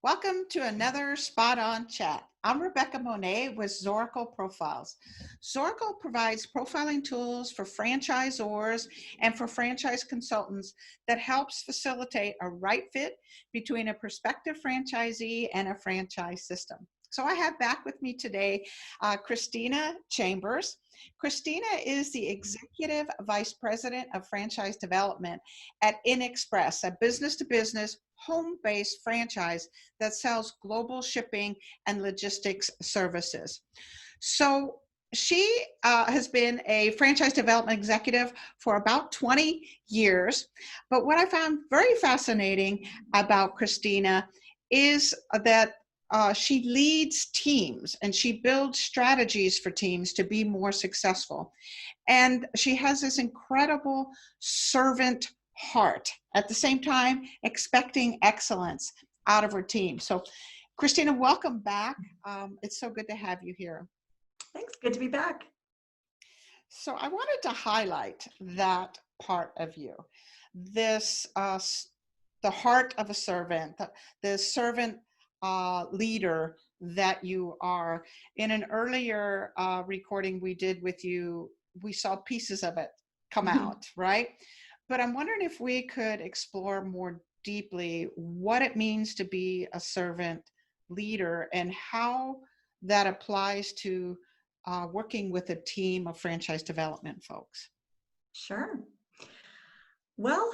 Welcome to another Spot On Chat. I'm Rebecca Monet with Zorakle Profiles. Zorakle provides profiling tools for franchisors and for franchise consultants that helps facilitate a right fit between a prospective franchisee and a franchise system. So I have back with me today Christina Chambers. Christina is the Executive Vice President of Franchise Development at InXpress, a business-to-business, home-based franchise that sells global shipping and logistics services. So she has been a franchise development executive for about 20 years. But what I found very fascinating about Christina is that she leads teams and she builds strategies for teams to be more successful. And she has this incredible servant heart, at the same time expecting excellence out of her team. So Christina, welcome back. It's so good to have you here. Thanks, good to be back. So I wanted to highlight that part of you, this the heart of a servant, the servant leader that you are. In an earlier recording we did with you, we saw pieces of it come out, right? But I'm wondering if we could explore more deeply what it means to be a servant leader and how that applies to working with a team of franchise development folks. Sure. Well,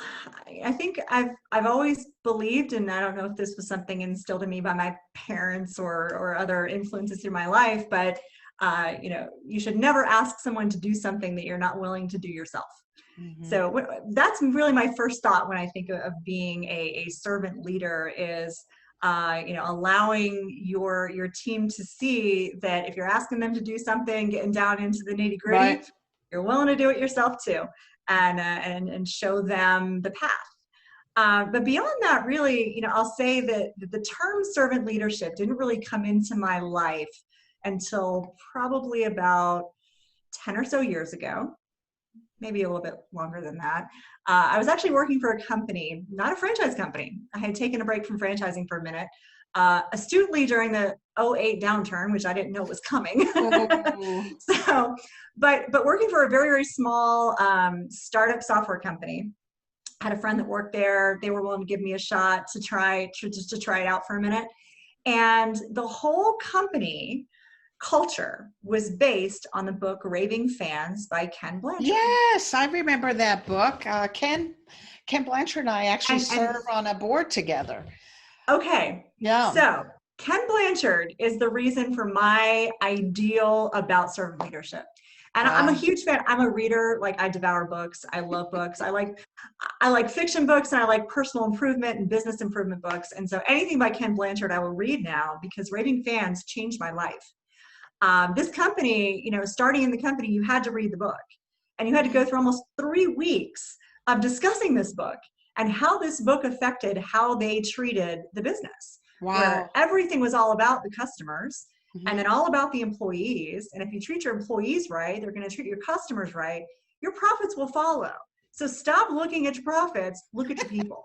I think I've always believed, and I don't know if this was something instilled in me by my parents or other influences through my life, but you should never ask someone to do something that you're not willing to do yourself. Mm-hmm. So that's really my first thought when I think of being a servant leader is, allowing your team to see that if you're asking them to do something, getting down into the nitty gritty, right, you're willing to do it yourself too, and show them the path. But beyond that, really, I'll say that the term servant leadership didn't really come into my life until probably about 10 or so years ago. Maybe a little bit longer than that. I was actually working for a company, not a franchise company. I had taken a break from franchising for a minute, astutely during the 2008 downturn, which I didn't know was coming. But working for a very, very small startup software company. I had a friend that worked there. They were willing to give me a shot to try it out for a minute. And the whole company culture was based on the book Raving Fans by Ken Blanchard. Yes, I remember that book. Ken Blanchard and I actually serve on a board together. Okay. Yeah. So Ken Blanchard is the reason for my ideal about servant leadership. And I'm a huge fan. I'm a reader. Like, I devour books. I love books. I like fiction books, and I like personal improvement and business improvement books. And so anything by Ken Blanchard I will read now, because Raving Fans changed my life. This company, starting in the company, you had to read the book, and you had to go through almost 3 weeks of discussing this book and how this book affected how they treated the business. Wow. Where everything was all about the customers, mm-hmm, and then all about the employees. And if you treat your employees right, they're going to treat your customers right. Your profits will follow. So stop looking at your profits, look at your people.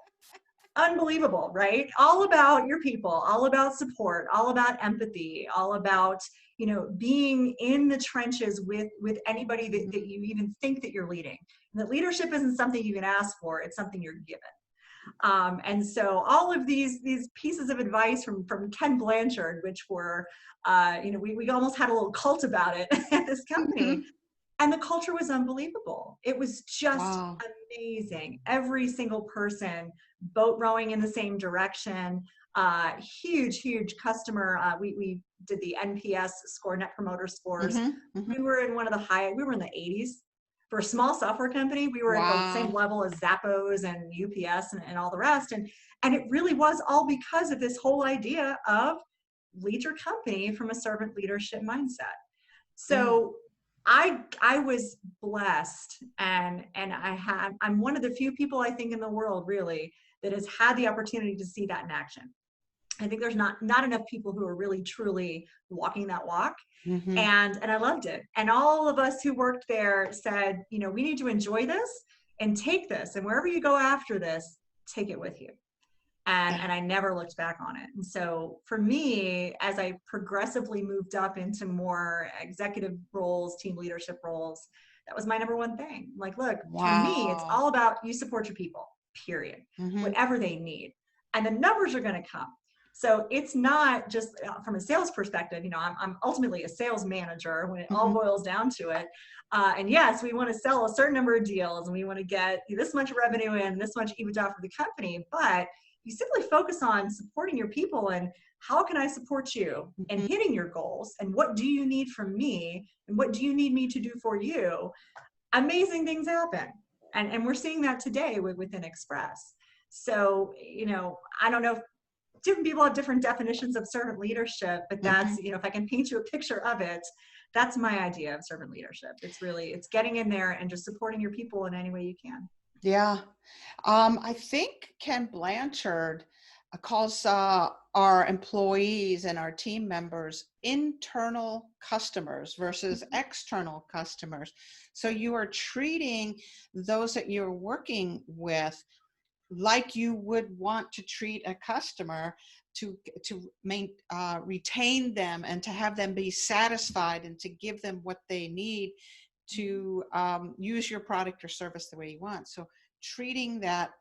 Unbelievable, right? All about your people, all about support, all about empathy, all about, being in the trenches with anybody that you even think that you're leading. And that leadership isn't something you can ask for, it's something you're given. And so all of these pieces of advice from Ken Blanchard, which were, we almost had a little cult about it at this company. Mm-hmm. And the culture was unbelievable. It was just amazing. Every single person boat rowing in the same direction. Huge customer. We did the NPS score, Net Promoter Scores. Mm-hmm, mm-hmm. We were in one of the we were in the 80s. For a small software company, we were at the same level as Zappos and UPS and all the rest. And it really was all because of this whole idea of lead your company from a servant leadership mindset. So I was blessed, and I'm one of the few people, I think, in the world really that has had the opportunity to see that in action. I think there's not enough people who are really truly walking that walk. Mm-hmm. And I loved it. And all of us who worked there said, we need to enjoy this and take this, and wherever you go after this, take it with you. And I never looked back on it. And so for me, as I progressively moved up into more executive roles, team leadership roles, that was my number one thing. Like, look, for me, it's Wow. all about you support your people, period, Mm-hmm. whatever they need. And the numbers are going to come. So it's not just from a sales perspective, I'm ultimately a sales manager when it all Mm-hmm. boils down to it. And yes, we want to sell a certain number of deals and we want to get this much revenue and this much EBITDA for the company, but you simply focus on supporting your people and how can I support you in Mm-hmm. hitting your goals and what do you need from me and what do you need me to do for you? Amazing things happen. And we're seeing that today with InXpress. So, I don't know if different people have different definitions of servant leadership, but Mm-hmm. that's, if I can paint you a picture of it, that's my idea of servant leadership. It's getting in there and just supporting your people in any way you can. Yeah. I think Ken Blanchard calls our employees and our team members internal customers versus external customers. So you are treating those that you're working with like you would want to treat a customer to retain them and to have them be satisfied and to give them what they need to use your product or service the way you want. So treating that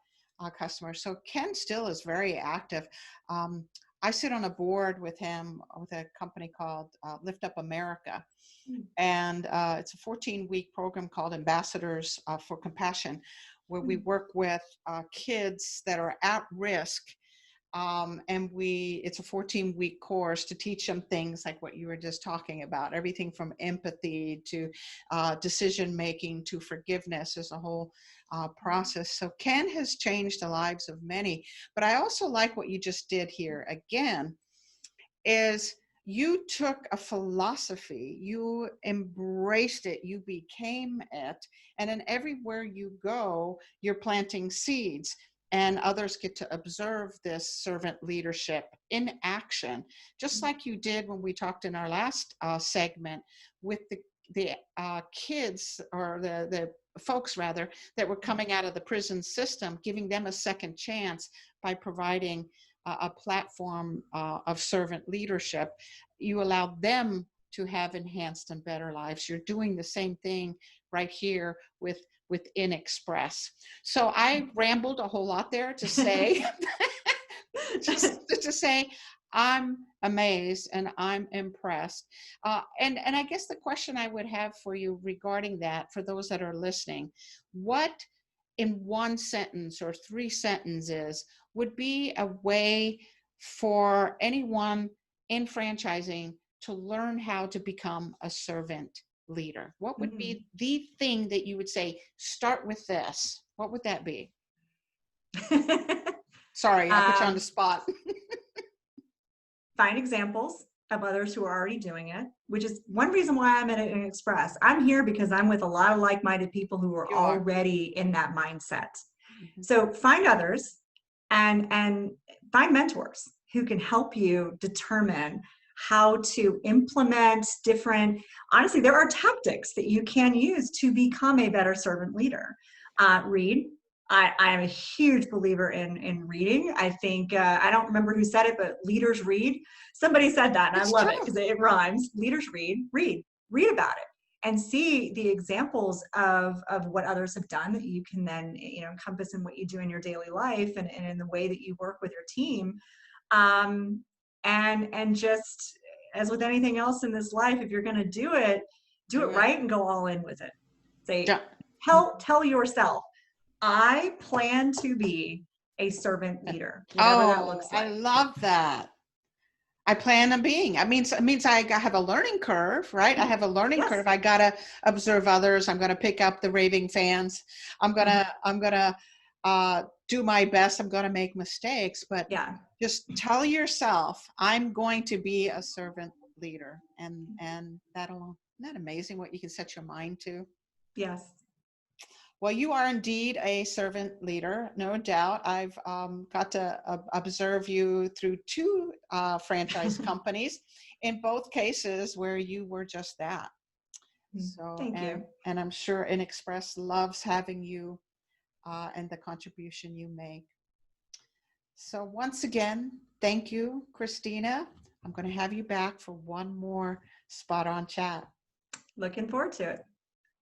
customer. So Ken still is very active. I sit on a board with him with a company called Lift Up America. And it's a 14-week program called Ambassadors for Compassion, where we work with kids that are at risk. And it's a 14-week course to teach them things like what you were just talking about, everything from empathy to decision-making to forgiveness is a whole process. So Ken has changed the lives of many, but I also like what you just did here again, is you took a philosophy, you embraced it, you became it, and then everywhere you go, you're planting seeds, and others get to observe this servant leadership in action, just like you did when we talked in our last segment with the kids, or the folks rather, that were coming out of the prison system, giving them a second chance by providing a platform of servant leadership. You allow them to have enhanced and better lives. You're doing the same thing right here with InXpress. So I rambled a whole lot there to say, just to say, I'm amazed and I'm impressed. And I guess the question I would have for you regarding that, for those that are listening, what in one sentence or three sentences would be a way for anyone in franchising to learn how to become a servant leader? What would be the thing that you would say, start with this? What would that be? Sorry, I put you on the spot. Find examples of others who are already doing it, which is one reason why I'm at InXpress. I'm here because I'm with a lot of like-minded people who are already in that mindset. Mm-hmm. So find others and find mentors who can help you determine how to implement different, honestly, there are tactics that you can use to become a better servant leader. Read. I am a huge believer in reading. I think, I don't remember who said it, but leaders read. Somebody said that, and I love it because it rhymes. Leaders read about it and see the examples of what others have done that you can then, encompass in what you do in your daily life and in the way that you work with your team. And just as with anything else in this life, if you're going to do it right and go all in with it. Say, tell yourself, I plan to be a servant leader, whatever that looks like. I love that. I plan on being. It means I have a learning curve, right? I have a learning curve. I gotta observe others. I'm gonna pick up the raving fans. I'm gonna do my best. I'm gonna make mistakes, but just tell yourself, I'm going to be a servant leader, and that'll. Isn't that amazing what you can set your mind to? Yes. Well, you are indeed a servant leader, no doubt. I've got to observe you through two franchise companies, in both cases where you were just that. So, thank you. And I'm sure InXpress loves having you and the contribution you make. So once again, thank you, Christina. I'm going to have you back for one more Spot On chat. Looking forward to it.